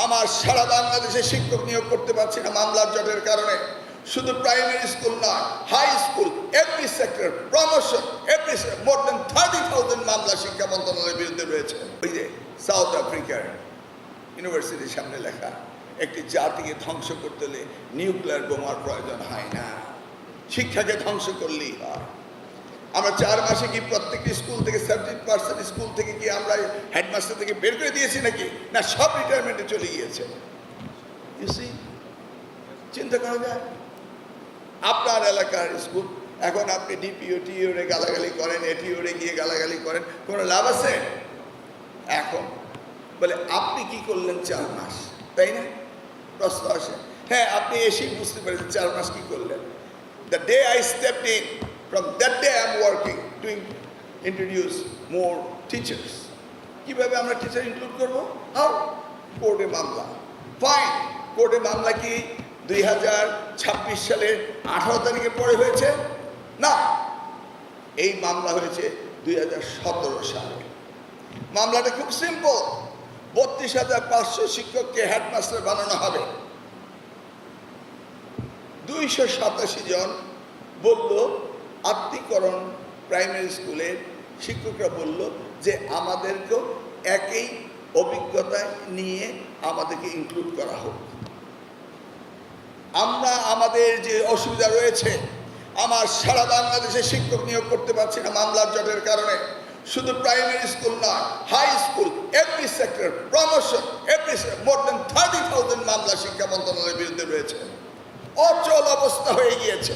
আমার সারা বাংলাদেশে শিক্ষক নিয়োগ করতে পারছি না মামলার জটের কারণে। শুধু প্রাইমারি স্কুল নয়, high school, every sector, promotion, every more than 30,000 মামলা শিক্ষা মন্ত্রণালয়ের বিরুদ্ধে রয়েছে। ওই যে সাউথ আফ্রিকার ইউনিভার্সিটির সামনে লেখা, একটি জাতিকে ধ্বংস করতে হলে নিউক্লিয়ার বোমার প্রয়োজন হয় না, শিক্ষাকে ধ্বংস করলেই হয়। আমরা 4 মাসে কি প্রত্যেকটি স্কুল থেকে 70% স্কুল থেকে কি আমরা হেডমাস্টার থেকে বের করে দিয়েছি নাকি? না, সব রিটায়ারমেন্টে চলে গিয়েছে। চিন্তা করা যায়। আপনার এলাকার স্কুল, এখন আপনি ডিপিও টিওরে গালাগালি করেন, এটিওরে গিয়ে গালাগালি করেন, কোনো লাভ আছে? এখন বলে আপনি কি করলেন 4 মাস, তাই না? প্রশ্ন আসে। হ্যাঁ, আপনি এসেই বুঝতে পারেন 4 মাস কি করলেন। The day I stepped in, from that day I'm working to introduce more teachers. কিভাবে আমরা টিচার ইনক্লুড করবো? হাউ? কোর্টে মামলা। ফাইন, কোর্টে মামলা কি 2026 সালের 18 তারিখে পরে হয়েছে? না, এই মামলা হয়েছে 2017 সালে। মামলাটা খুব সিম্পল। 32,500 শিক্ষককে হেডমাস্টার বানানো হবে। 287 জন বলল, আত্মীকরণ প্রাইমারি স্কুলের শিক্ষকরা বলল যে আমাদেরকেও একই অভিজ্ঞতা নিয়ে আমাদেরকে ইনক্লুড করা হোক। আমরা আমাদের যে অসুবিধা রয়েছে, আমার সারা বাংলাদেশে শিক্ষক নিয়োগ করতে পারছি না মামলার জটের কারণে। শুধু প্রাইমারি স্কুল নয়, high school, every sector, promotion, every more than 30,000 মামলা শিক্ষা মন্ত্রণালয়ের বিরুদ্ধে রয়েছে। অচল অবস্থা হয়ে গিয়েছে।